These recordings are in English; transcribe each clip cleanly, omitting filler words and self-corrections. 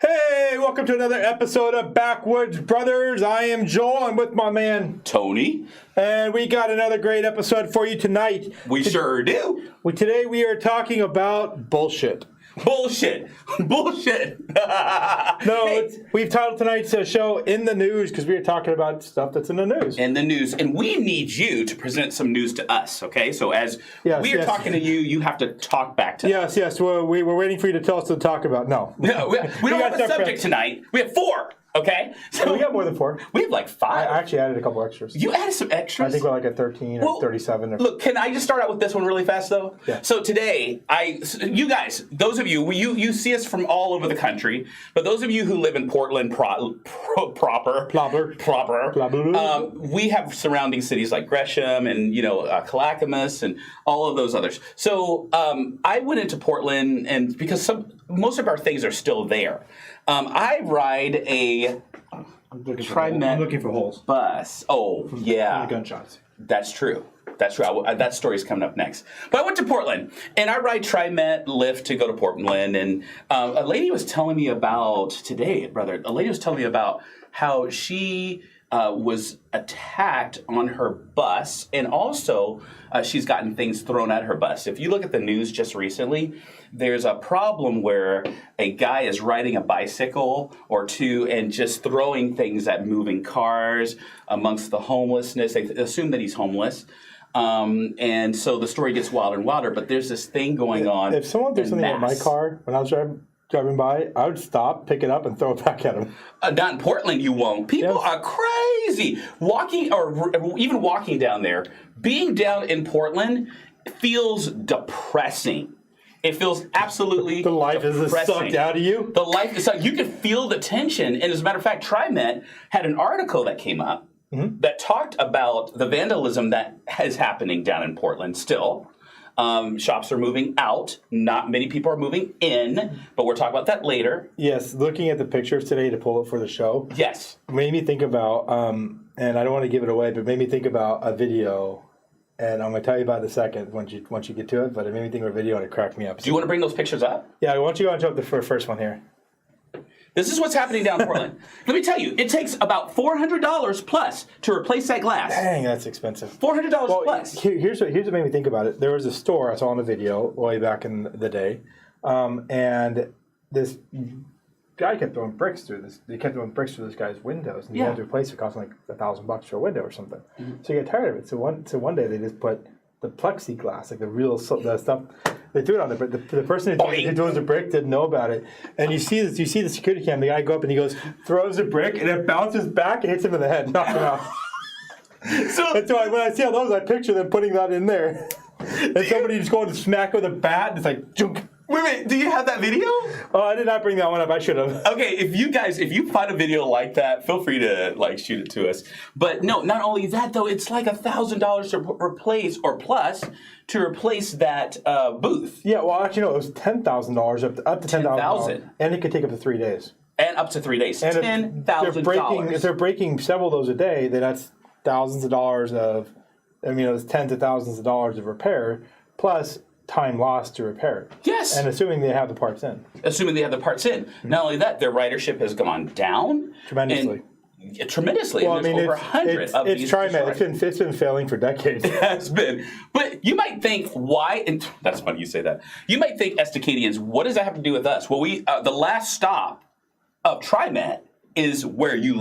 Hey, welcome to another episode of Backwoods Brothers. I am Joel. I'm with my man Tony. And we got another great episode for you tonight. We sure do. Today we are talking about bullshit. Bullshit. Bullshit. No, we've titled tonight's show In the News because we are talking about stuff that's in the news. In the news. And we need you to present some news to us, okay? So as we are talking to you, you have to talk back to us. Yes. Well, we were waiting for you to tell us to talk about. No. No, we don't have a subject tonight. We have 4. Okay, so we got more than 4. We have like 5. I actually added a couple extras. You added some extras? I think we're like at 13 or 37. Look, can I just start out with this one really fast though? Yeah. So today, you guys, those of you, you see us from all over the country, but those of you who live in Portland proper, we have surrounding cities like Gresham and Clackamas and all of those others. So I went into Portland, and because most of our things are still there. I ride a TriMet I'm looking for holes. bus. Oh, yeah. Gunshots. That's true. That's true. That story's coming up next. But I went to Portland, and I ride TriMet Lyft to go to Portland. And a lady was telling me about how she was attacked on her bus, and also she's gotten things thrown at her bus. If you look at the news just recently, there's a problem where a guy is riding a bicycle or two and just throwing things at moving cars amongst the homelessness. They assume that he's homeless. And so the story gets wilder and wilder, but there's this thing going on. If someone did something at my car when I was driving by, I would stop, pick it up, and throw it back at him. Not in Portland, you won't. People are crazy. Even walking down there, being down in Portland feels depressing. It feels absolutely The life is sucked out of you? The life is sucked. You can feel the tension. And as a matter of fact, TriMet had an article that came up that talked about the vandalism that is happening down in Portland still. Shops are moving out. Not many people are moving in, but we'll talk about that later. Yes, looking at the pictures today to pull it for the show. Yes. Made me think about, and I don't want to give it away, but made me think about a video. And I'm going to tell you about it in a second once you get to it, but it made me think of a video and it cracked me up. Do you want to bring those pictures up? Yeah, why don't you go and jump the first one here? This is what's happening down in Portland. Let me tell you, it takes about $400 plus to replace that glass. Dang, that's expensive. $400 plus. Here's what made me think about it. There was a store I saw on the video way back in the day, and this guy kept throwing bricks through this. They kept throwing bricks through this guy's windows, and he had to replace it. Cost him like $1,000 for a window or something. So he got tired of it. So one day they just put the plexiglass, like the stuff. They threw it on there, but the person who throws the brick didn't know about it. And you see the security cam. The guy go up and he goes, throws a brick, and it bounces back and hits him in the head, knocks him out. So when I see all those, I picture them putting that in there, and somebody just going to smack with a bat. And it's like junk. Wait, do you have that video? Oh, I did not bring that one up. I should have. Okay, if you find a video like that, feel free to shoot it to us. But no, not only that though, it's like $1,000 to replace or plus to replace that booth. Yeah, well, actually, no, it was $10,000 up to $10,000, and it could take up to 3 days. And up to 3 days, and $10,000. If they're breaking several of those a day, then that's thousands of dollars of, it's tens of thousands of dollars of repair plus time lost to repair it. Yes. And assuming they have the parts in. Not only that, their ridership has gone down. Tremendously. Well, there's over 100 of these. It's TriMet. It's been failing for decades. It has been. But you might think, why? And that's funny you say that. You might think, Estacadians, what does that have to do with us? Well, the last stop of TriMet is where we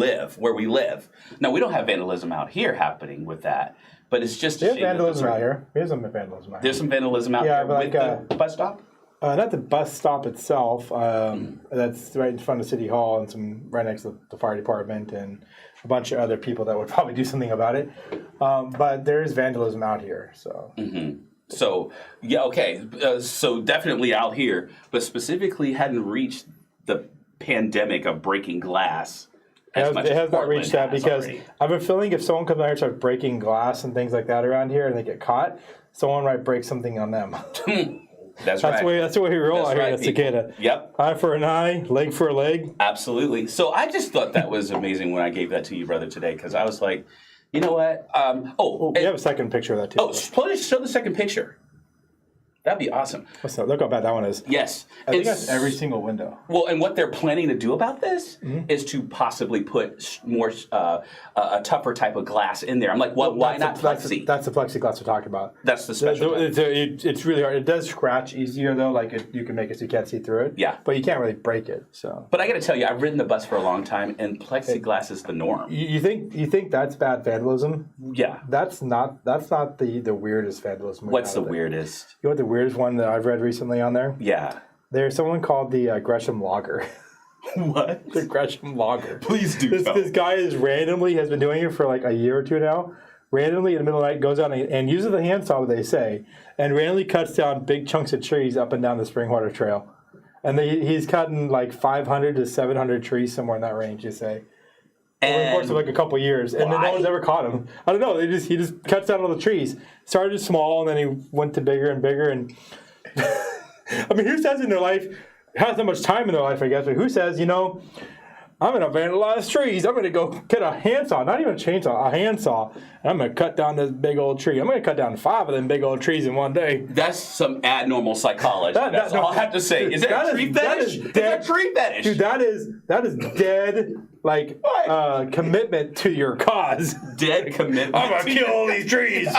live. Now, we don't have vandalism out here happening with that. But it's just There's vandalism out here. There's some vandalism out here. There's some vandalism out there with the bus stop? Not the bus stop itself. That's right in front of City Hall and some right next to the fire department and a bunch of other people that would probably do something about it. But there is vandalism out here. So. Mm-hmm. So, yeah, okay. So definitely out here, but specifically hadn't reached the pandemic of breaking glass. It has not reached that because I have a feeling if someone comes out here and starts breaking glass and things like that around here and they get caught, someone might break something on them. That's right. That's the way we roll out here in Estacada. Yep. Eye for an eye, leg for a leg. Absolutely. So I just thought that was amazing when I gave that to you, brother, today, because I was like, you know what? We have a second picture of that too. Oh, please show the second picture. That'd be awesome. Look how bad that one is. Yes. I think that's every single window. Well, and what they're planning to do about this is to possibly put more a tougher type of glass in there. I'm like, well, why not plexi? That's the plexiglass we're talking about. That's the special. It's really hard. It does scratch easier though. Like you can make it so you can't see through it. Yeah. But you can't really break it. So. But I got to tell you, I've ridden the bus for a long time, and plexiglass is the norm. You think that's bad vandalism? Yeah. That's not the weirdest vandalism. What's the weirdest? You know what the weirdest one that I've read recently on there? Yeah. There's someone called the Gresham Logger. What? The Gresham Logger. Please do. This guy has been doing it for like a year or two now. Randomly in the middle of the night goes out and uses the handsaw, they say, and randomly cuts down big chunks of trees up and down the Springwater Trail. And he's cutting like 500 to 700 trees somewhere in that range, you say. Over the course of like a couple years, and then no one's ever caught him. I don't know. He just cuts down all the trees. Started small, and then he went to bigger and bigger. And I mean, who says in their life has that much time in their life? I guess, but who says, I'm going to vandalize trees. I'm going to go get a handsaw, not even a chainsaw, a handsaw, and I'm going to cut down this big old tree. I'm going to cut down 5 of them big old trees in one day. That's some abnormal psychology. That's all I have to say. Is that a tree fetish? Is that a tree fetish? Dude, that is dead. Like commitment to your cause. Dead commitment. I'm gonna kill all these trees.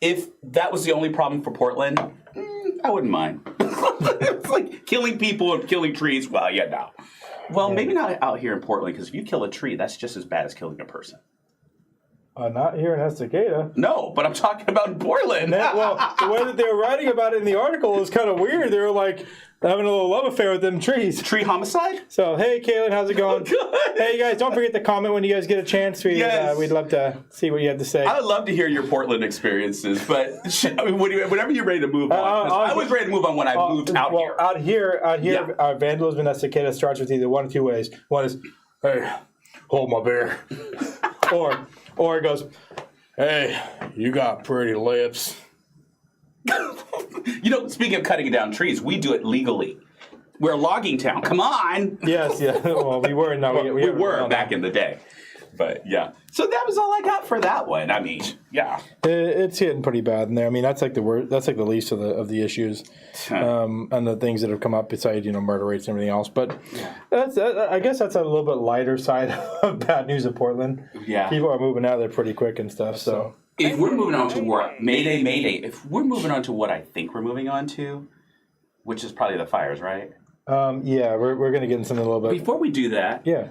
If that was the only problem for Portland, I wouldn't mind. It's like killing people and killing trees. Well, yeah, no. Well, maybe not out here in Portland, because if you kill a tree, that's just as bad as killing a person. Not here in Estacada. No, but I'm talking about in Portland. The way that they were writing about it in the article was kind of weird. They were like having a little love affair with them trees. Tree homicide? So, hey, Kaylin, how's it going? Hey, you guys, don't forget to comment when you guys get a chance. We'd love to see what you have to say. I would love to hear your Portland experiences, but whenever you're ready to move on. I was ready to move on when I moved out here. Out here, vandalism in Estacada starts with either one of two ways. One is, hey, hold my beer. Or it goes, hey, you got pretty lips. Speaking of cutting down trees, we do it legally. We're a logging town. Come on. Yes, yeah. Well, we were. No, we were back in the day. But, yeah. So that was all I got for that one. I mean, yeah. It's hitting pretty bad in there. I mean, that's like the worst. That's like the least of the issues and the things that have come up besides, murder rates and everything else. But I guess that's a little bit lighter side of bad news of Portland. Yeah. People are moving out of there pretty quick and stuff, so. If we're moving on to Mayday, if we're moving on to what I think we're moving on to, which is probably the fires, right? Yeah, we're going to get into something a little bit. Before we do that, yeah,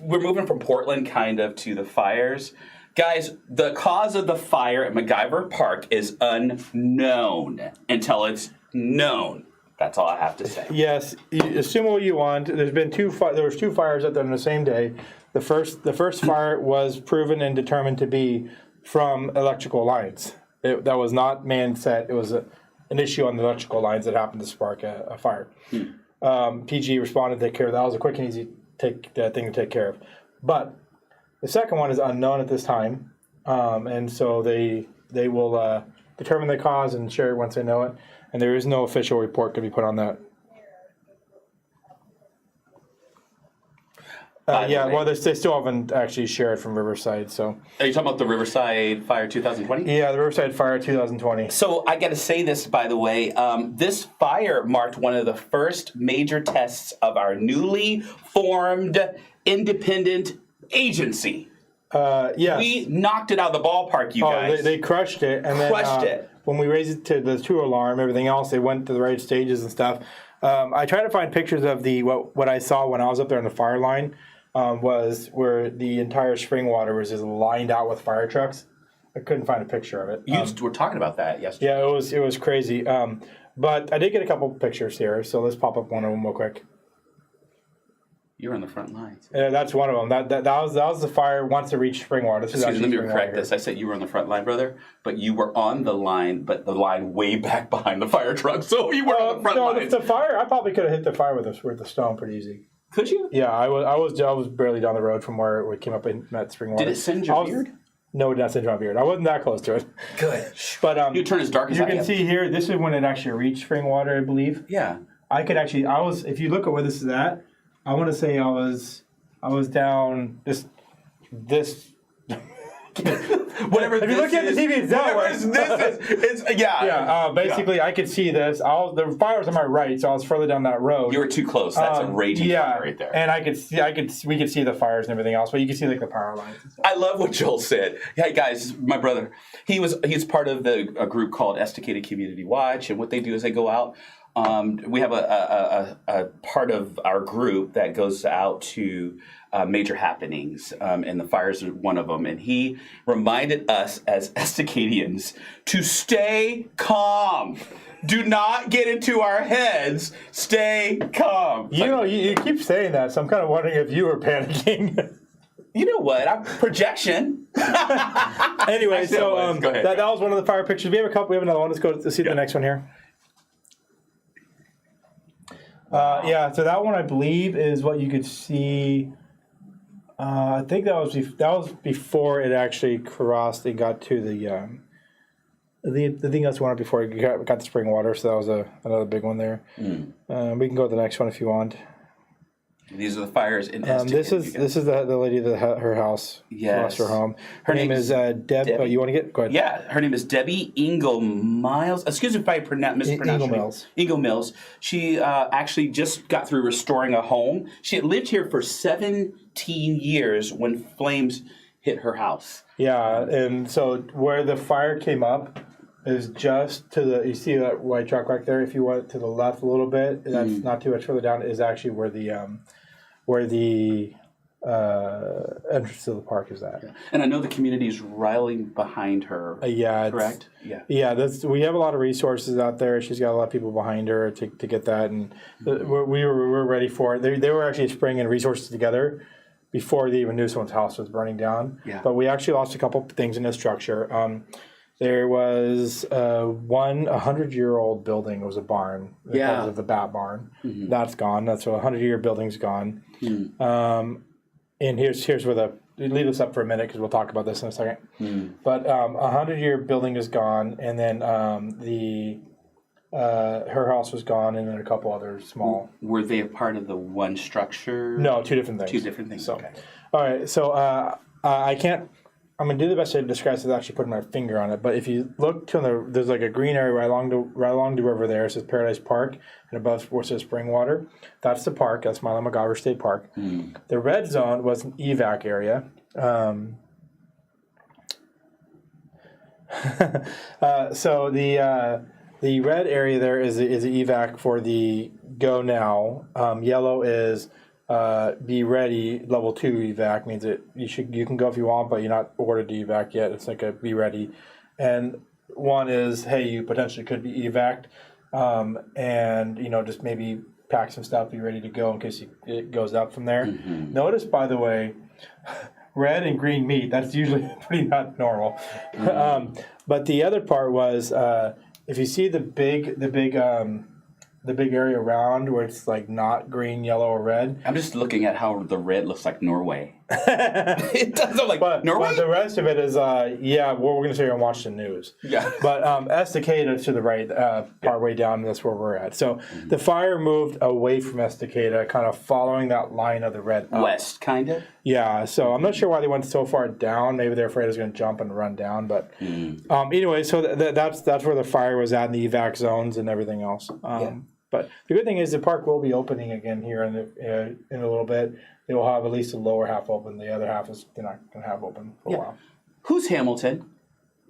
we're moving from Portland kind of to the fires. Guys, the cause of the fire at MacGyver Park is unknown until it's known. That's all I have to say. Yes, assume what you want. There was 2 fires out there on the same day. The first fire was proven and determined to be from electrical lines. That was not man-set. It was an issue on the electrical lines that happened to spark a fire. PG responded to take care of that. That was a quick and easy thing to take care of. But the second one is unknown at this time, and so they will determine the cause and share it once they know it. And there is no official report to be put on that. Well, they still haven't actually shared from Riverside. So, are you talking about the Riverside Fire 2020? Yeah, the Riverside Fire 2020. So I got to say this, by the way. This fire marked one of the first major tests of our newly formed independent agency. Yes. We knocked it out of the ballpark, you guys. They crushed it. And crushed it. When we raised it to the 2 alarm, everything else, they went to the right stages and stuff. I tried to find pictures of what I saw when I was up there on the fire line. Was where the entire spring water was just lined out with fire trucks. I couldn't find a picture of it. You were talking about that yesterday. Yeah, it was crazy. But I did get a couple pictures here, so let's pop up one of them real quick. You're on the front lines. That's one of them. That was the fire once it reached spring water. Excuse me, let me correct this. I said you were on the front line, brother, but you were on the line, but the line way back behind the fire truck. So you were on the front lines. The fire. I probably could have hit the fire with the stone pretty easy. Could you? Yeah, I was barely down the road from where it came up and met spring water. Did it singe your beard? No, it did not singe my beard. I wasn't that close to it. Good. But you turn as dark as I am. You can see here, this is when it actually reached spring water, I believe. Yeah. If you look at where this is at, I want to say I was down this Whatever. If you look at the TV, it's that way. This is. It's yeah. Yeah. Basically, I could see this. The fire was on my right, so I was further down that road. You were too close. That's a raging fire right there. And we could see the fires and everything else, but you could see like the power lines. And stuff. I love what Joel said. Hey guys, my brother, he's part of a group called Estacada Community Watch, and what they do is they go out. We have a part of our group that goes out to major happenings, and the fires are one of them. And he reminded us as Estacadians to stay calm. Do not get into our heads. Stay calm. You keep saying that, so I'm kind of wondering if you were panicking. You know what? I'm projection. Anyway, so go ahead. That was one of the fire pictures. We have a couple. We have another one. Let's go to see the next one here. Yeah, so that one I believe is what you could see. I think that was before it actually crossed and got to the thing that's one up before it got the spring water. So that was another big one there. We can go to the next one if you want. These are the fires in Estacada. This is the lady that her house lost her home. Her name is Deb. Oh, you want to go ahead? Yeah, her name is Debbie Ingle Miles. Excuse me if I mispronounce Ingle Mills. Ingle Mills. She actually just got through restoring a home. She had lived here for 17 years when flames hit her house. Yeah, and so where the fire came up is just to the. You see that white truck right there? If you went to the left a little bit, that's not too much further down. Is actually where the entrance to the park is at. Yeah. And I know the community is rallying behind her. Correct? Yeah. We have a lot of resources out there. She's got a lot of people behind her to get that, and we're ready for it. They were actually springing resources together before they even knew someone's house was burning down. Yeah. But we actually lost a couple things in the structure. There was 100-year-old building. It was a barn. Yeah. The bat barn. Mm-hmm. That's gone. That's a 100-year building's gone. And here's where leave this up for a minute because we'll talk about this in a second. But 100-year building is gone, and then her house was gone, and then a couple other small. Were they a part of the one structure? No, two different things. Two different things. So, okay. All right. So I can't. I'm gonna do the best I describe without actually putting my finger on it. But if you look to there's like a green area right along the river there. It says Paradise Park, and above where it says Springwater. That's the park. That's Milo McGovern State Park. The red zone was an evac area. So the red area there is an evac for the go now. Yellow is be ready. Level 2 evac means that you can go if you want, but you're not ordered to evac yet. It's like a be ready. And one is, hey, you potentially could be evac'd, and just maybe pack some stuff, be ready to go in case it goes up from there. Notice, by the way, red and green meat. That's usually pretty not normal. But the other part was if you see the big area around where it's like not green, yellow, or red. I'm just looking at how the red looks like Norway. It does look like Norway. But the rest of it is, what we're going to say on Watch the News. Yeah. But Estacada to the right, partway down, that's where we're at. So the fire moved away from Estacada, kind of following that line of the red. West, kind of? Yeah, so I'm not sure why they went so far down. Maybe they're afraid it was going to jump and run down. But anyway, so that's where the fire was at in the evac zones and everything else. But the good thing is the park will be opening again here in a little bit. They will have at least the lower half open. The other half they're not going to have open for a while. Who's Hamilton?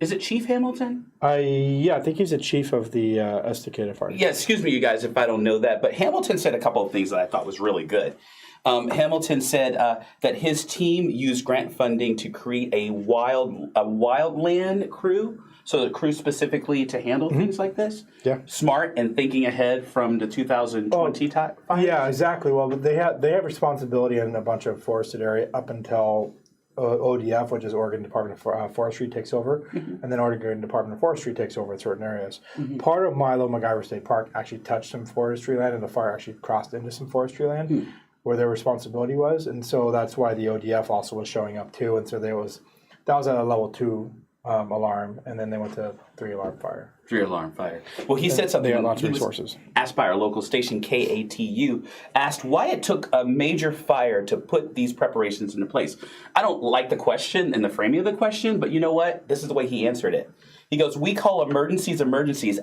Is it Chief Hamilton? I think he's the chief of the Estacada Fire. Yeah, excuse me, you guys, if I don't know that. But Hamilton said a couple of things that I thought was really good. Hamilton said that his team used grant funding to create a wildland crew. So the crew specifically to handle things like this? Yeah. Smart and thinking ahead from the 2020 fires? Yeah, exactly. Well, they have responsibility in a bunch of forested area up until ODF, which is Oregon Department of Forestry, takes over, and then Oregon Department of Forestry takes over in certain areas. Part of Milo McGovern State Park actually touched some forestry land, and the fire actually crossed into some forestry land where their responsibility was, and so that's why the ODF also was showing up too, and so that was at a level 2 alarm, and then they went to 3-alarm fire. 3-alarm fire. Well, he said something. They got lots of He was resources. asked by our local station, KATU, asked why it took a major fire to put these preparations into place. I don't like the question and the framing of the question, but you know what? This is the way he answered it. He goes, we call emergencies,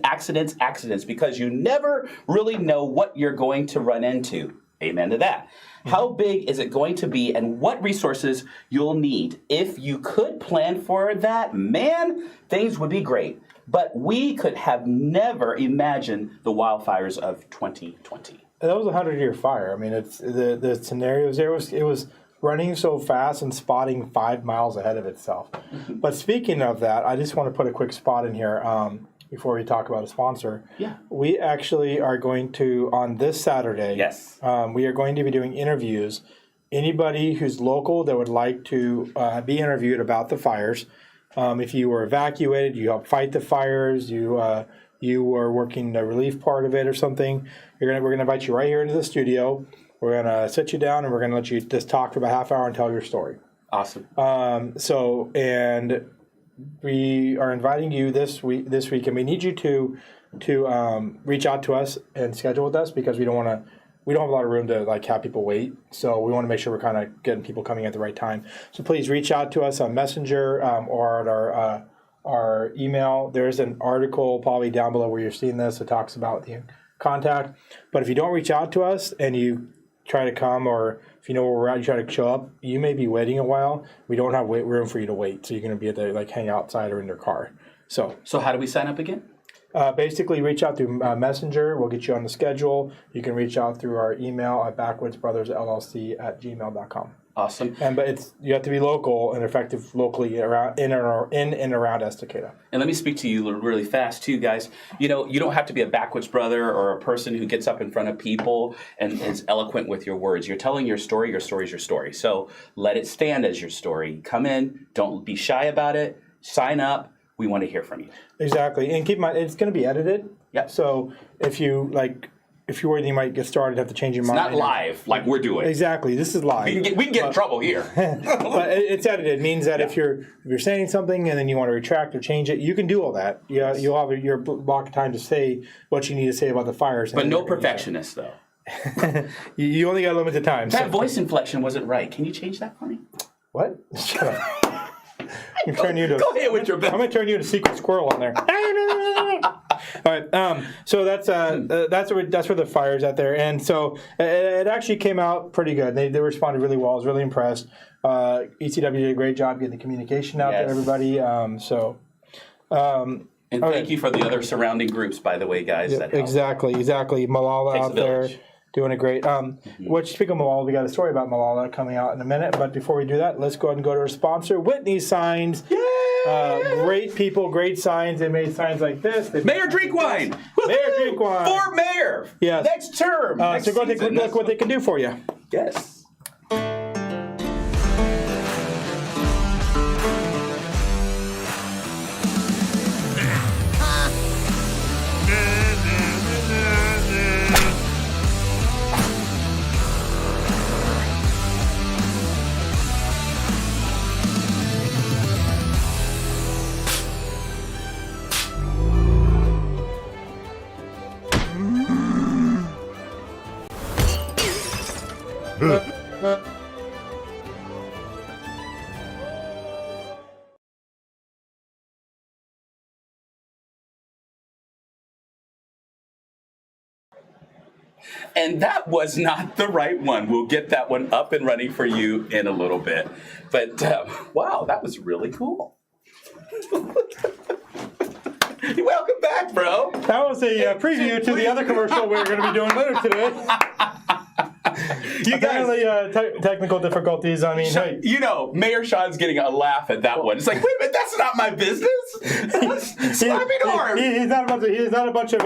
accidents, because you never really know what you're going to run into. Amen to that. How big is it going to be, and what resources you'll need? If you could plan for that, man, things would be great. But we could have never imagined the wildfires of 2020. That was a 100-year fire. I mean, it's the scenarios there it was running so fast and spotting 5 miles ahead of itself. But speaking of that, I just want to put a quick spot in here before we talk about a sponsor. Yeah. We actually are going to, on this Saturday, Yes. We are going to be doing interviews. Anybody who's local that would like to be interviewed about the fires, if you were evacuated, you helped fight the fires, you were working the relief part of it or something, we're gonna invite you right here into the studio. We're gonna sit you down and we're gonna let you just talk for about a half hour and tell your story. Awesome. And we are inviting you this week, and we need you to reach out to us and schedule with us, because we don't have a lot of room to like have people wait. So we want to make sure we're kind of getting people coming at the right time. So please reach out to us on Messenger or at our email. There's an article probably down below where you're seeing this that talks about the contact. But if you don't reach out to us and you try to come, or if you know where we're at, you try to show up, you may be waiting a while. We don't have room for you to wait, so you're going to be at the hang outside or in your car. So how do we sign up again? Basically, reach out through Messenger. We'll get you on the schedule. You can reach out through our email at backwoodsbrothersllc@gmail.com. Awesome. But you have to be local and effective locally around in and around Estacada. And let me speak to you really fast too, guys. You know, you don't have to be a backwoods brother or a person who gets up in front of people and is eloquent with your words. You're telling your story. Your story is your story. So let it stand as your story. Come in. Don't be shy about it. Sign up. We want to hear from you. Exactly. And keep in mind, it's going to be edited. Yeah. So if you're worried you might get started, have to change your mind. It's not live like we're doing. Exactly. This is live. We can get in trouble here. But it's edited. It means that if you're saying something and then you want to retract or change it, you can do all that. Yeah, you'll have your block of time to say what you need to say about the fires. But no perfectionist, though. You only got a limited time. That voice inflection wasn't right. Can you change that for me? What? Shut up. Go ahead with your best. I'm going to turn you into Secret Squirrel on there. All right. So that's where the fire's at there, and so it actually came out pretty good. They responded really well. I was really impressed. ECW did a great job getting the communication out to everybody. And thank you for the other surrounding groups, by the way, guys. Yeah, that helped. Exactly. Malala Takes out a there village. doing a great. Which, speaking of Malala, we got a story about Malala coming out in a minute. But before we do that, let's go ahead and go to our sponsor, Whitney Signs. Yay! Great people, great signs. They made signs like this. Mayor Drink Wine. Mayor Drink Wine. For mayor. Yes. Next term. So go take a look what they can do for you. Yes. And that was not the right one. We'll get that one up and running for you in a little bit. But wow, that was really cool. Welcome back, bro. That was a preview to the other commercial we're going to be doing later today. Apparently, technical difficulties. I mean, hey. You know, Mayor Sean's getting a laugh at that one. It's like, wait a minute, that's not my business. Slapping arm. He's not a bunch of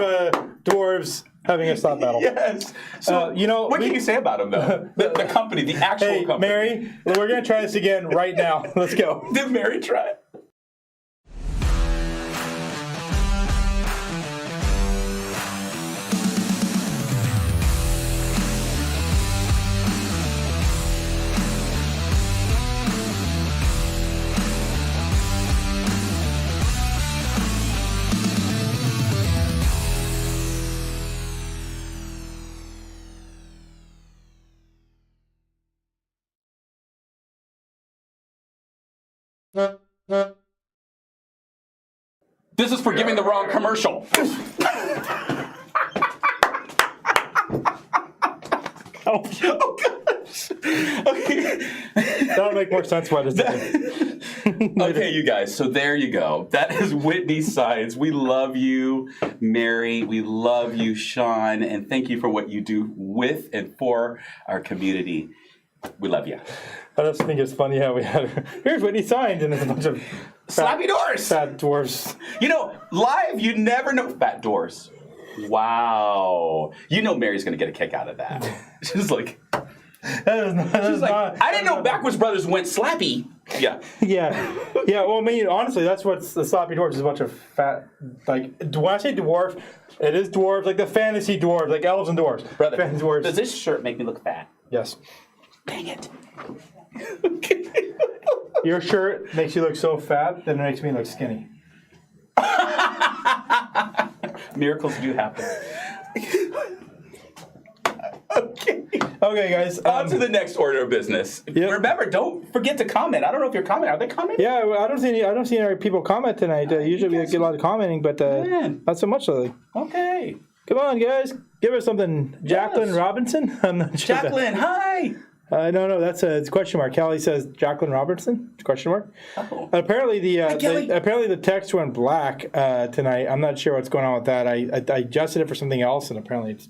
dwarves having a slap battle. Yes. So, what can you say about him, though? The company, the actual company. Mary, we're going to try this again right now. Let's go. Did Mary try it? This is for giving the wrong commercial. Oh, Gosh. Okay. that'll make more sense why this happened. Okay, you guys, so there you go. That is Whitney's Science. We love you, Mary. We love you, Sean. And thank you for what you do with and for our community. We love you. I just think it's funny how we had, here's Whitney signed, and there's a bunch of Slappy doors. fat dwarfs. You know, live, you never know. Fat doors. Wow. You know Mary's going to get a kick out of that. She's like, She's like, I didn't know Backwoods Brothers went slappy. Yeah. Yeah. Well, I mean, honestly, that's what's the sloppy dwarf is a bunch of fat, like, when I say dwarf, it is dwarves, like the fantasy dwarves, like elves and dwarves. Brother, fantasy dwarves. does this shirt make me look fat? Yes. Dang it. Your shirt makes you look so fat that it makes me look skinny. Miracles do happen. Okay, guys. On to the next order of business. Yep. Remember, don't forget to comment. I don't know if you're commenting. Are they commenting? Yeah, well, I don't see any people comment tonight. Usually we get a lot of commenting, but not so much lately. Okay. Come on, guys. Give us something. Jacqueline Yes. Robinson? I'm not sure. Jacqueline, hi. No, that's a question mark. Kelly says Jacqueline Robertson? Question mark. Oh. Apparently Kelly. the text went black tonight. I'm not sure what's going on with that. I adjusted it for something else, and apparently it's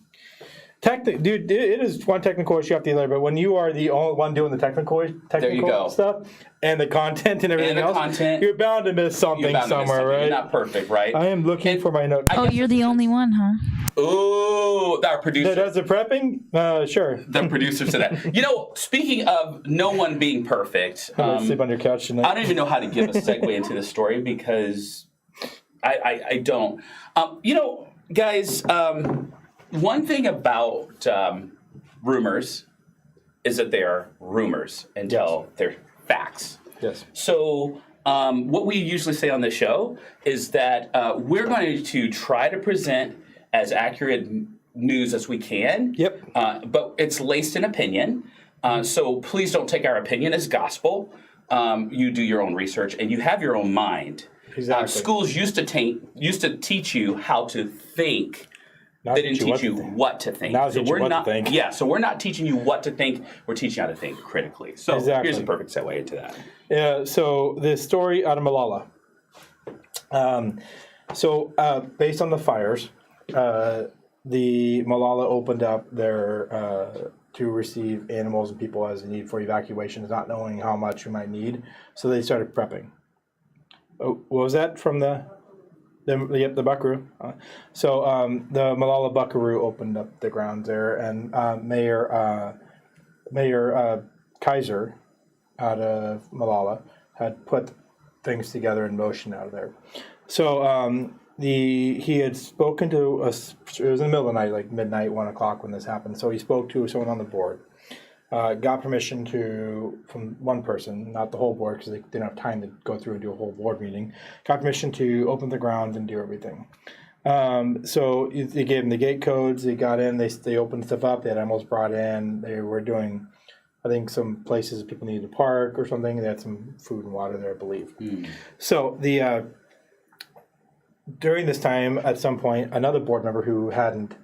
dude. It is one technical issue after the other. But when you are the only one doing the technical go. stuff and the content and everything else, you're bound to miss something somewhere, right? You're not perfect, right? I am looking for my notes. Oh, you're the only one, huh? Ooh, our producer. That does the prepping? Sure. The producer said that. You know, speaking of no one being perfect, I'm gonna sleep on your couch tonight. I don't even know how to give a segue into this story because I don't. You know, guys, one thing about rumors is that they are rumors until they're facts. Yes. So what we usually say on the show is that we're going to try to present as accurate news as we can. Yep. But it's laced in opinion. So please don't take our opinion as gospel. You do your own research and you have your own mind. Exactly. Schools used to teach you how to think. Now They didn't teach you what to think. Now So teach you what to think. Yeah, so we're not teaching you what to think. We're teaching you how to think critically. So Exactly. here's a perfect segue into that. Yeah. So the story out of Malala. Based on the fires, the Malala opened up their to receive animals and people as a need for evacuations, not knowing how much you might need. So they started prepping. Oh, what was that from the Buckaroo? The Malala Buckaroo opened up the grounds there, and Mayor Kaiser out of Malala had put things together in motion out of there. So he had spoken to us. It was in the middle of the night, like midnight, 1 o'clock when this happened. So he spoke to someone on the board. Got permission from one person, not the whole board, because they didn't have time to go through and do a whole board meeting. Got permission to open the grounds and do everything. So they gave them the gate codes. They got in. They opened stuff up. They had animals brought in. They were doing, I think, some places people needed to park or something. They had some food and water there, I believe. So during this time, at some point, another board member who hadn't,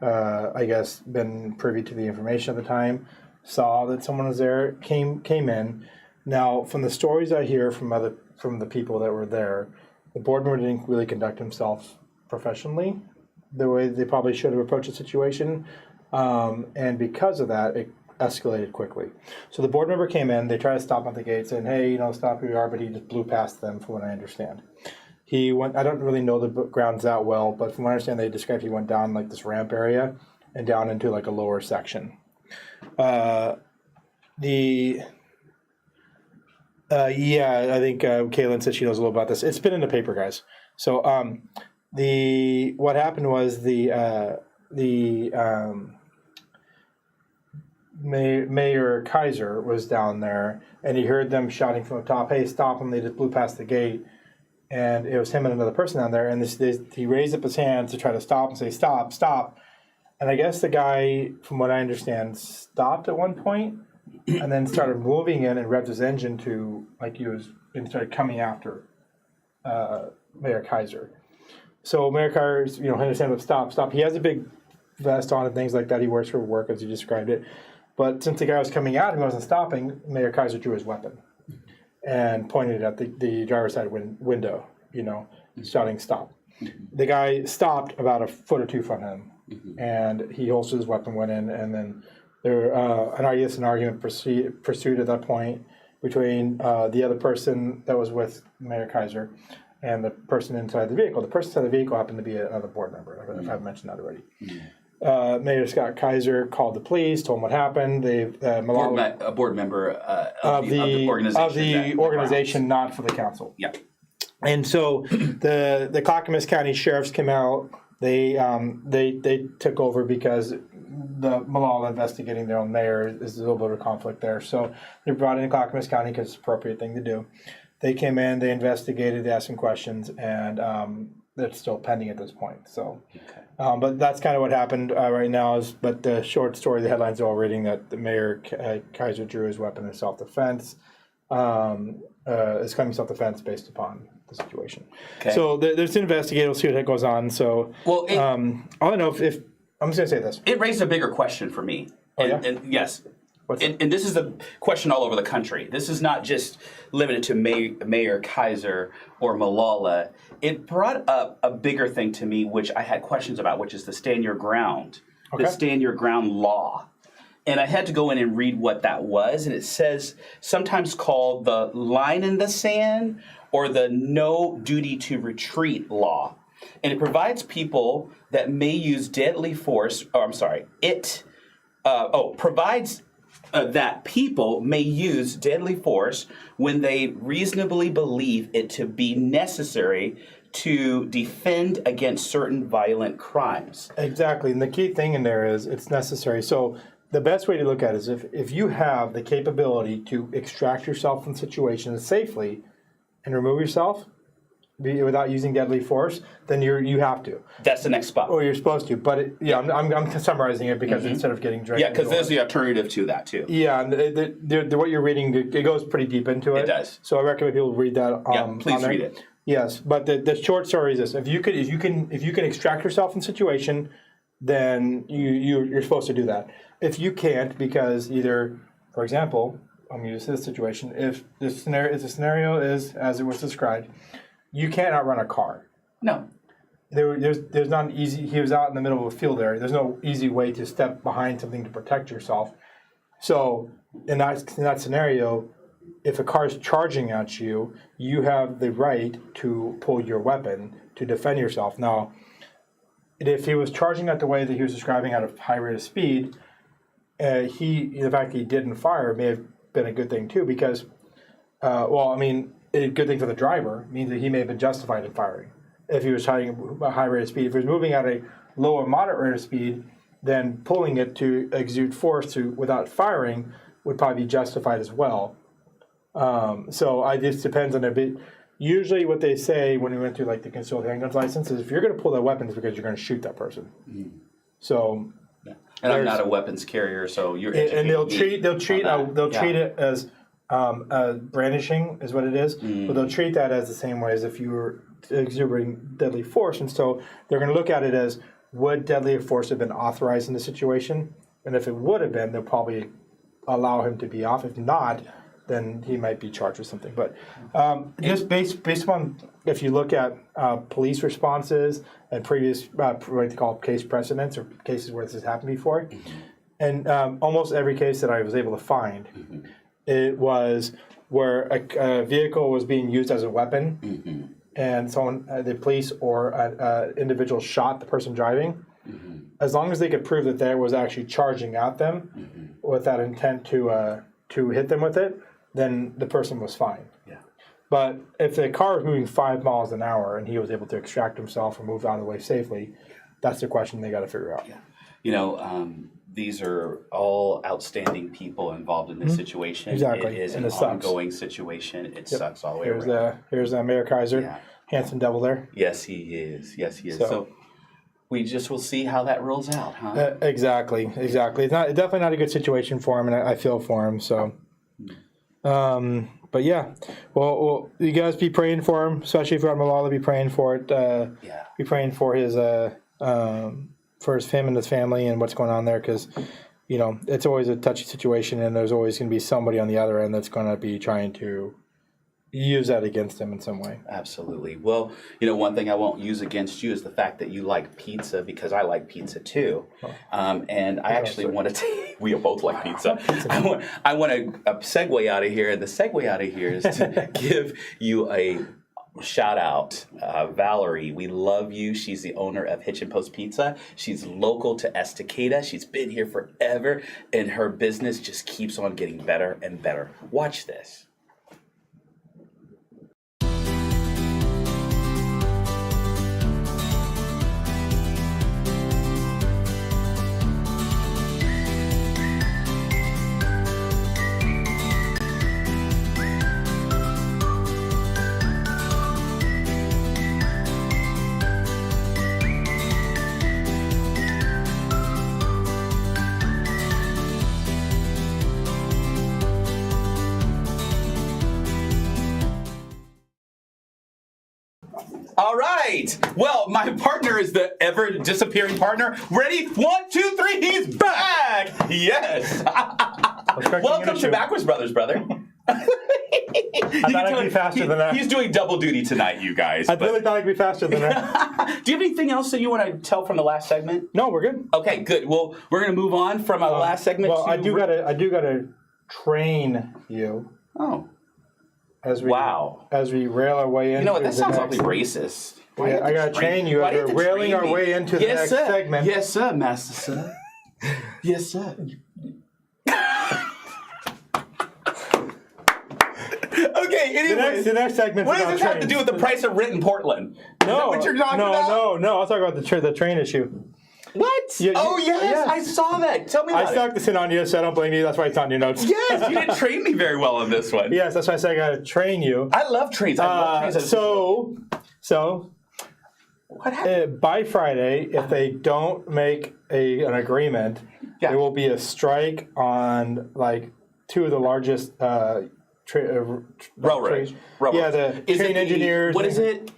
I guess, been privy to the information at the time, saw that someone was there, came in. Now, from the stories I hear from the people that were there, the board member didn't really conduct himself professionally the way they probably should have approached the situation, and because of that, it escalated quickly. So the board member came in. They tried to stop him at the gate, saying, "Hey, stop who you are," but he just blew past them, from what I understand. He went. I don't really know the grounds that well, but from what I understand, they described he went down like this ramp area and down into like a lower section. I think Kaylin said she knows a little about this. It's been in the paper, guys. So what happened was the Mayor Kaiser was down there, and he heard them shouting from the top, "Hey, stop them!" They just blew past the gate, and it was him and another person down there. And he raised up his hands to try to stop and say, "Stop, stop!" And I guess the guy, from what I understand, stopped at one point, and then started moving in and revved his engine to, like he was and started coming after Mayor Kaiser. So Mayor Kaiser's, had to stand up, stop. He has a big vest on and things like that. He wears for work, as you described it. But since the guy was coming at him, he wasn't stopping, Mayor Kaiser drew his weapon and pointed it at the driver's side window, shouting, "Stop." The guy stopped about a foot or two from him, and he holstered his weapon, went in, and then an argument pursued at that point between the other person that was with Mayor Kaiser and the person inside the vehicle. The person inside the vehicle happened to be another board member. I don't know if I've mentioned that already. Mayor Scott Kaiser called the police, told them what happened. A board member of the organization, not for the council. Yeah. And so the Clackamas County sheriffs came out. They took over because the Malala investigating their own mayor is a little bit of a conflict there. So they brought in Clackamas County because it's the appropriate thing to do. They came in, they investigated, they asked some questions, and it's still pending at this point. So, but that's kind of what happened right now. But the short story, the headlines are all reading that the Mayor Kaiser drew his weapon in self-defense. It's claiming self-defense based upon the situation. Okay. So there's an investigation. We'll see what goes on. So, all I know if I'm just gonna say this, it raised a bigger question for me. And yes. And this is a question all over the country. This is not just limited to Mayor Kaiser or Malala. It brought up a bigger thing to me, which I had questions about, which is the stand your ground, the stand your ground law. And I had to go in and read what that was. And it says sometimes called the line in the sand or the no duty to retreat law. And it provides people that may use deadly force, provides that people may use deadly force when they reasonably believe it to be necessary to defend against certain violent crimes. Exactly. And the key thing in there is it's necessary. So the best way to look at it is if you have the capability to extract yourself from situations safely and remove yourself without using deadly force, then you have to. That's the next spot. Or you're supposed to. But I'm summarizing it because instead of getting dragged. Yeah, because there's the alternative to that too. Yeah, and what you're reading, it goes pretty deep into it. It does. So I recommend people read that. Please read it. Yes, but the short story is this: if you can extract yourself from a situation, then you're supposed to do that. If you can't, because either, for example, I'm going to use this situation: if the scenario is as it was described, you can't outrun a car. No. There's not an easy. He was out in the middle of a field area. There's no easy way to step behind something to protect yourself. So in that scenario, if a car is charging at you, you have the right to pull your weapon to defend yourself. Now, if he was charging at the way that he was describing at a high rate of speed, the fact that he didn't fire may have been a good thing too, because, a good thing for the driver means that he may have been justified in firing if he was trying a high rate of speed. If he was moving at a low or moderate rate of speed, then pulling it to exude force without firing would probably be justified as well. So it just depends on a bit. Usually what they say when we went through like the concealed handguns license is if you're going to pull that weapon, it's because you're going to shoot that person. Mm-hmm. So, and I'm not a weapons carrier, so you're. And they'll treat it as brandishing is what it is, but they'll treat that as the same way as if you were exhibiting deadly force, and so they're going to look at it as would deadly force have been authorized in the situation, and if it would have been, they'll probably allow him to be off. If not, then he might be charged with something. But just based upon if you look at police responses and previous what they call case precedents or cases where this has happened before, and almost every case that I was able to find, it was where a vehicle was being used as a weapon, and someone, the police or an individual shot the person driving. As long as they could prove that there was actually charging at them with that intent to hit them with it, then the person was fine. Yeah. But if the car was moving 5 miles an hour and he was able to extract himself or move out of the way safely, that's the question they got to figure out. Yeah. These are all outstanding people involved in this situation. Exactly. It is an ongoing situation. It sucks all the way around. Here's Mayor Kaiser, handsome devil there. Yes, he is. So we just will see how that rolls out, huh? Exactly. It's definitely not a good situation for him, and I feel for him. So, But yeah, well, you guys be praying for him, especially if you're on Malala. Be praying for it. Be praying for his him and his family and what's going on there, because it's always a touchy situation, and there's always going to be somebody on the other end that's going to be trying to use that against him in some way. Absolutely. Well, one thing I won't use against you is the fact that you like pizza, because I like pizza too. And I actually want to we both like pizza. I want to segue out of here, and the segue out of here is to give you a shout out. Valerie, we love you. She's the owner of Hitch and Post Pizza. She's local to Estacada. She's been here forever, and her business just keeps on getting better and better. Watch this. All right. Well, my partner is the ever disappearing partner. Ready? 1, 2, 3. He's back. Yes. Welcome to Backwoods Brothers, brother. I thought I'd be faster than that. He's doing double duty tonight, you guys. I really thought I'd be faster than that. Do you have anything else that you want to tell from the last segment? No, we're good. Okay, good. Well, we're going to move on from our last segment. Well, I do gotta train you. Oh. As we rail our way into that sounds awfully racist. I gotta train you as we're railing our way into the next segment. Yes, sir, Master Sir. Yes, sir. Okay, anyways. The next segment. What does this have to do with the price of rent in Portland? Is that what you're talking about? No. I'll talk about the train issue. What? Yes, I saw that. Tell me about it. I stuck this in on you, so I don't blame you. That's why it's on your notes. Yes, you didn't train me very well on this one. Yes, that's why I said I got to train you. I love trains. So what happened? By Friday, if they don't make an agreement, there will be a strike on two of the largest railroads. Yeah, the train engineers. What is it?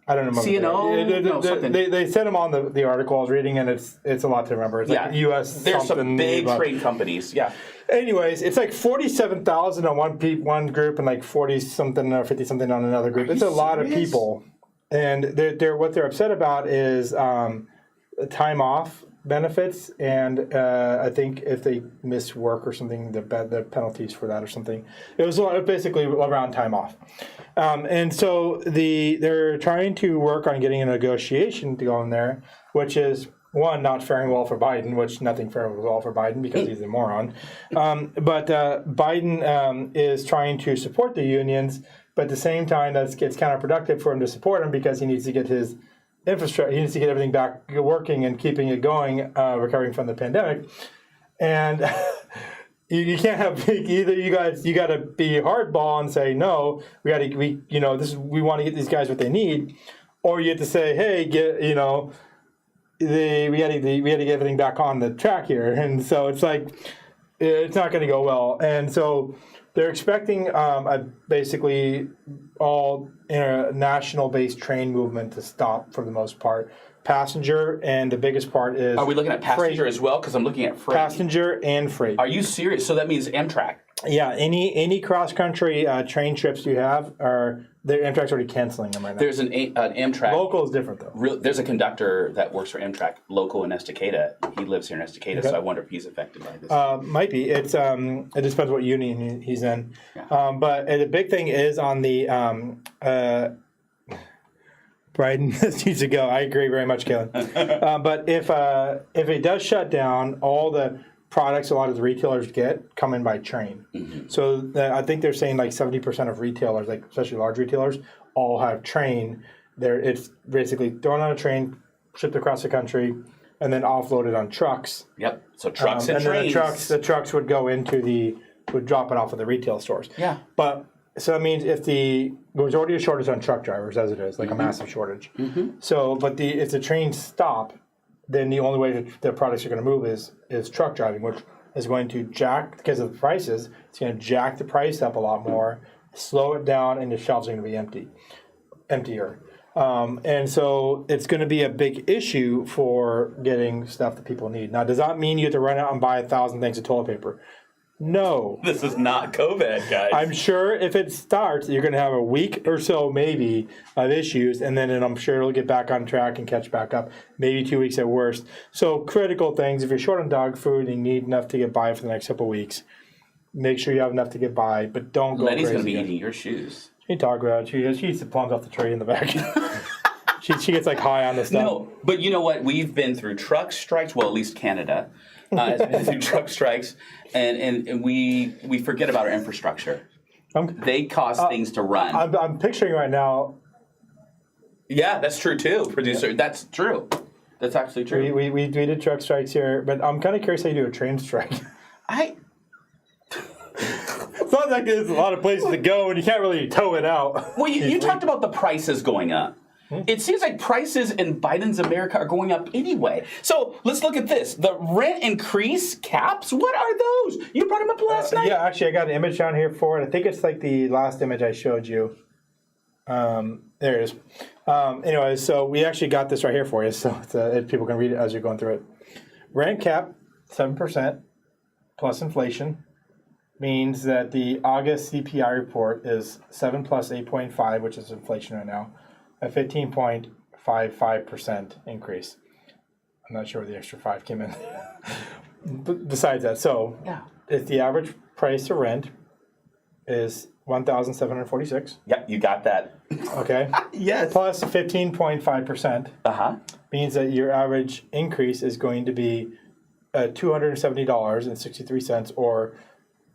I don't remember. CNO? They sent them on the article I was reading, and it's a lot to remember. It's like U.S. There's some big train companies. Yeah. Anyways, it's like 47,000 on one group, and like 40-something or 50-something on another group. It's a lot of people, and what they're upset about is time off benefits, and I think if they miss work or something, the penalties for that or something. It was basically around time off. And so they're trying to work on getting a negotiation to go in there, which is, one, not faring well for Biden, which nothing fares well for Biden because he's a moron. But Biden is trying to support the unions, but at the same time, it's counterproductive for him to support them because he needs to get his infrastructure, he needs to get everything back working and keeping it going, recovering from the pandemic. And you can't have either. You got to be hardball and say no. We want to get these guys what they need, or you have to say, hey, we got to get everything back on the track here. And so it's like it's not going to go well. And so they're expecting basically all national-based train movement to stop for the most part. Passenger, and the biggest part is... Are we looking at passenger freight. As well? Because I'm looking at freight. Passenger and freight. Are you serious? So that means Amtrak. Yeah, any cross-country train trips you have, Amtrak's already canceling them right now. There's an Amtrak... Local is different, though. There's a conductor that works for Amtrak, local in Estacada. He lives here in Estacada, so I wonder if he's affected by this. Might be. It depends what union he's in. Yeah. But the big thing is on the... Biden needs to go. I agree very much, Kalen. But if it does shut down, all the products a lot of the retailers come in by train. Mm-hmm. So I think they're saying like 70% of retailers, like especially large retailers, all have train. It's basically thrown on a train, shipped across the country, and then offloaded on trucks. Yep. So trucks and trains. Then the trucks would go would drop it off at the retail stores. Yeah. But so that means there's already a shortage on truck drivers as it is, like a massive shortage. Mm-hmm. So, but if the trains stop, then the only way that the products are going to move is truck driving, which is going to because of the prices, it's going to jack the price up a lot more. slow it down, and your shelves are going to be emptier. And so it's going to be a big issue for getting stuff that people need. Now, does that mean you have to run out and buy 1,000 things of toilet paper? No. This is not COVID, guys. I'm sure if it starts, you're going to have a week or so maybe of issues, and then I'm sure it'll get back on track and catch back up, maybe 2 weeks at worst. So critical things, if you're short on dog food and you need enough to get by for the next couple of weeks, make sure you have enough to get by, but don't go Letty's crazy. going to be eating your shoes. She talk about it. She eats the plums off the tree in the back. she gets like high on the stuff. No, but you know what? We've been through truck strikes. Well, at least Canada has been through truck strikes, and we forget about our infrastructure. They cause things to run. I'm picturing right now. Yeah, that's true too, producer. Yeah. That's true. That's actually true. We did truck strikes here, but I'm kind of curious how you do a train strike. It's not like there's a lot of places to go, and you can't really tow it out. Well, you talked about the prices going up. It seems like prices in Biden's America are going up anyway. So let's look at this. The rent increase caps, what are those? You brought them up last night? Yeah, actually, I got an image down here for it. I think it's like the last image I showed you. There it is. Anyway, so we actually got this right here for you, so people can read it as you're going through it. Rent cap, 7% plus inflation. Means that the August CPI report is 7 plus 8.5, which is inflation right now, a 15.55% increase. I'm not sure where the extra 5 came in. But besides that, so if the average price to rent is $1,746. Yep, you got that. Okay. Yes. Plus 15.5%. Means that your average increase is going to be $270.63, or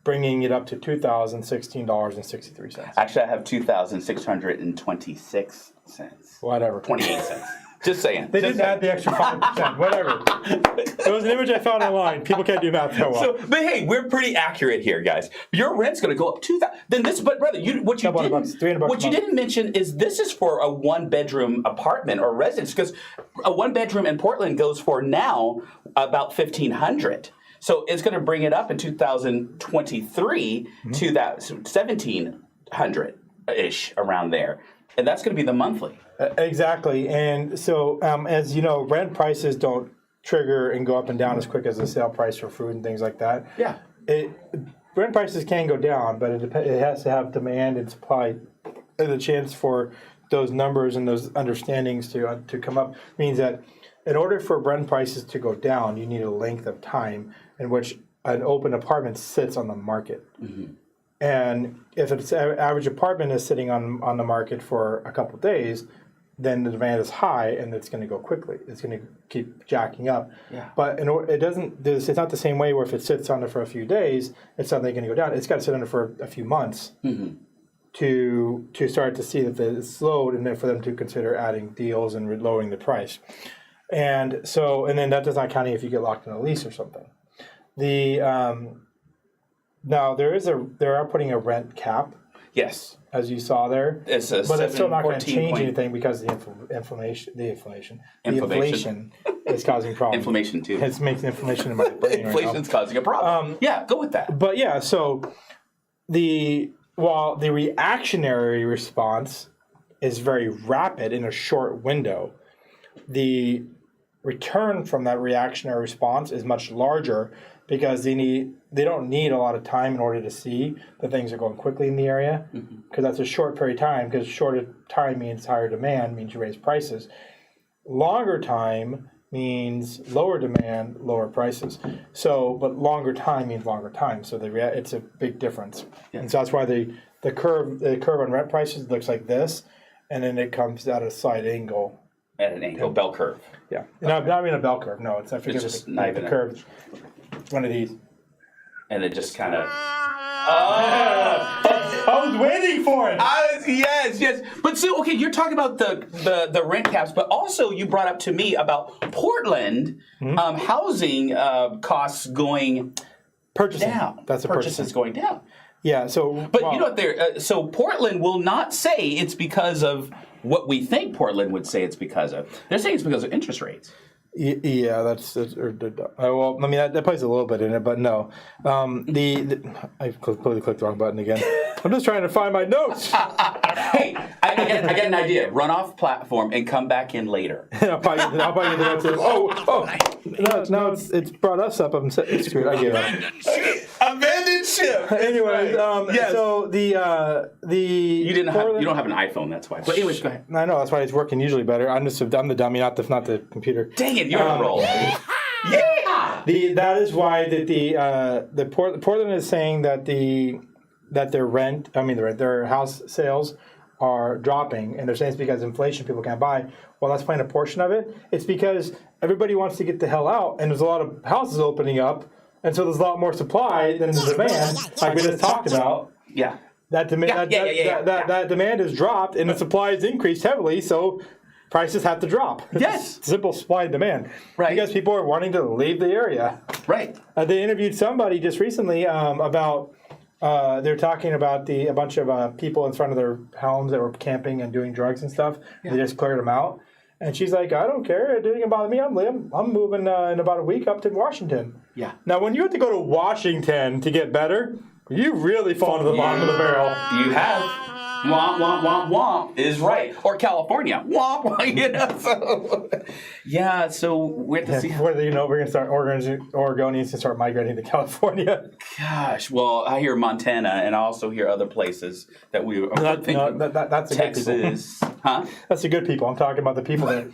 bringing it up to $2,016.63. Actually, I have $2,626. Whatever. 28 cents. Just saying. They didn't add the extra 5%. Whatever. It was an image I found online. People can't do math that well. But hey, we're pretty accurate here, guys. Your rent's going to go up $2,000. Then this, but brother, what you didn't mention is this is for a 1-bedroom apartment or residence, because a 1-bedroom in Portland goes for now about $1,500. So it's going to bring it up in 2023 to that $1,700-ish around there. And that's going to be the monthly. Exactly. And so, as you know, rent prices don't trigger and go up and down as quick as the sale price for food and things like that. Yeah. Rent prices can go down, but it has to have demand and supply. And the chance for those numbers and those understandings to come up means that in order for rent prices to go down, you need a length of time in which an open apartment sits on the market. Mm-hmm. And if an average apartment is sitting on the market for a couple of days, then the demand is high and it's going to go quickly. It's going to keep jacking up. Yeah. But it's not the same way where if it sits on there for a few days, it's suddenly going to go down. It's got to sit on there for a few months to start to see that it's slowed, and then for them to consider adding deals and lowering the price. And then that does not count if you get locked in a lease or something. Now they are putting a rent cap. Yes, as you saw there. But it's still not going to change anything because the inflation is causing problems. Inflammation too. It's making inflammation in my brain. Inflation's causing a problem. Go with that. But yeah, so while the reactionary response is very rapid in a short window, the return from that reactionary response is much larger, because they don't need a lot of time in order to see that things are going quickly in the area, because that's a short period of time, because shorter time means higher demand, means you raise prices. Longer time means lower demand, lower prices. But longer time means longer time, so it's a big difference. Yeah. And so that's why the curve on rent prices looks like this, and then it comes at a slight angle. At an angle, bell curve. Yeah. Okay. Not even a bell curve. No, I forget just the curve. One of these. And it just kind of... I was waiting for it. Yes. But so, okay, you're talking about the rent caps, but also you brought up to me about Portland housing costs going down. That's purchases going down. Yeah. So, but you know what? So Portland will not say it's because of what we think Portland would say it's because of. They're saying it's because of interest rates. Yeah, that plays a little bit in it, but no. I completely clicked the wrong button again. I'm just trying to find my notes. Hey, I got an idea. Run off platform and come back in later. I'll probably get the notes. No, it's brought us up. I'm screwed. I give it. Abandoned ship. Anyways, Yes. so the You don't have an iPhone, that's why. But anyways, go ahead. I know that's why it's working usually better. I'm the dummy, not the computer. Dang it, you're on a roll. Yeah. That is why the Portland is saying that their house sales are dropping, and they're saying it's because inflation, people can't buy. Well, that's playing a portion of it. It's because everybody wants to get the hell out, and there's a lot of houses opening up, and so there's a lot more supply than the demand, like we just talked about. Yeah. That demand has dropped, and the supply has increased heavily, so prices have to drop. Yes. Simple supply and demand. Right. Because people are wanting to leave the area. Right. They interviewed somebody just recently about. They're talking about a bunch of people in front of their homes that were camping and doing drugs and stuff. Yeah. They just cleared them out. And she's like, I don't care. It doesn't bother me. I'm moving in about a week up to Washington. Yeah. Now, when you have to go to Washington to get better, you really fall to the bottom of the barrel. You have. Womp, womp, womp, womp is right. Or California. Womp, womp, So, yeah, so we have to see. Whether we're going to start, Oregonians to start migrating to California. Gosh, well, I hear Montana, and I also hear other places that we are thinking. That's the Texas. good people. Huh? That's the good people. I'm talking about the people that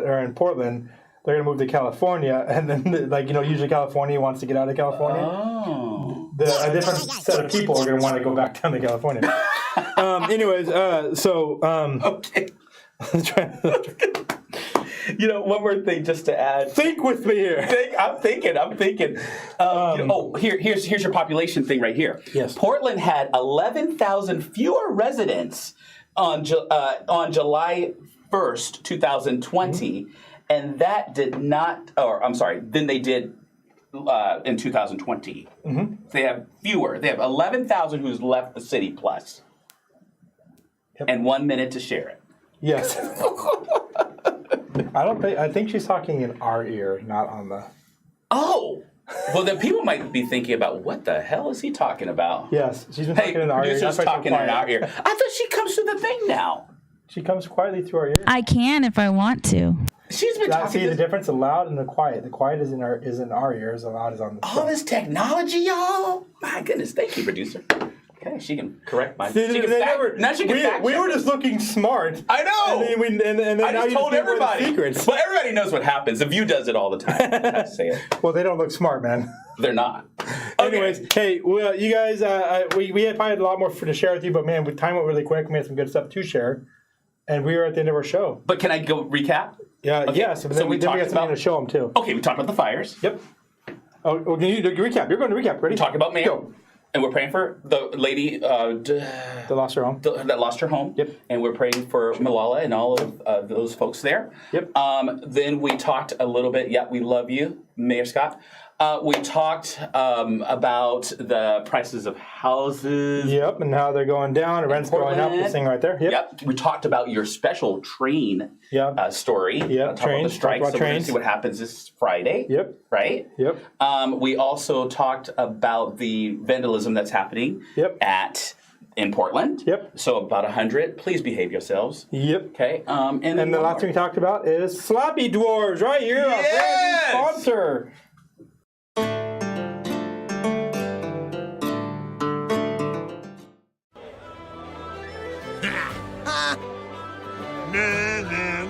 are in Portland. They're going to move to California, and then, usually California wants to get out of California. Oh. A different set of people are going to want to go back down to California. Okay. One more thing just to add. Think with me here. I'm thinking. Here's your population thing right here. Yes. Portland had 11,000 fewer residents on July 1st, 2020, and that did not. Than they did in 2020. Mm-hmm. They have fewer. They have 11,000 who's left the city plus. Yep. And 1 minute to share it. Yes. I think she's talking in our ear, not on the. Oh. Well, then people might be thinking about what the hell is he talking about? Yes, she's been talking in our ear. Producer's talking in our ear. I thought she comes through the thing now. She comes quietly through our ear. I can if I want to. She's been talking. See the difference: the loud and the quiet. The quiet is in our ears. The loud is on the. All this technology, y'all. My goodness, thank you, producer. Okay, she can correct my. We were just looking smart. I know. And then I just told everybody. Secrets. Well, everybody knows what happens. The View does it all the time. I have to say it. Well, they don't look smart, man. They're not. Okay. Anyways, hey, well, you guys, we had probably a lot more to share with you, but man, time went really quick. We had some good stuff to share, and we were at the end of our show. But can I go recap? Yeah. Okay. Yes. So we got something to show them too. Okay, we talked about the fires. Yep. Oh, can you recap? You're going to recap. Ready? We talked about man. Go. And we're praying for the lady that lost her home. That lost her home. Yep. And we're praying for Malala and all of those folks there. Yep. Then we talked a little bit. Yeah, we love you, Mayor Scott. We talked about the prices of houses. Yep, and how they're going down. The rent's going up. This thing right there. Yep. We talked about your special train story. Yep. Trains. About the strike. So we're going to see what happens this Friday. Yep. Right? Yep. We also talked about the vandalism that's happening in Portland. Yep. So about 100. Please behave yourselves. Yep. Okay. And the last thing we talked about is Sloppy Dwarves right here. Our brand new sponsor. Na, na,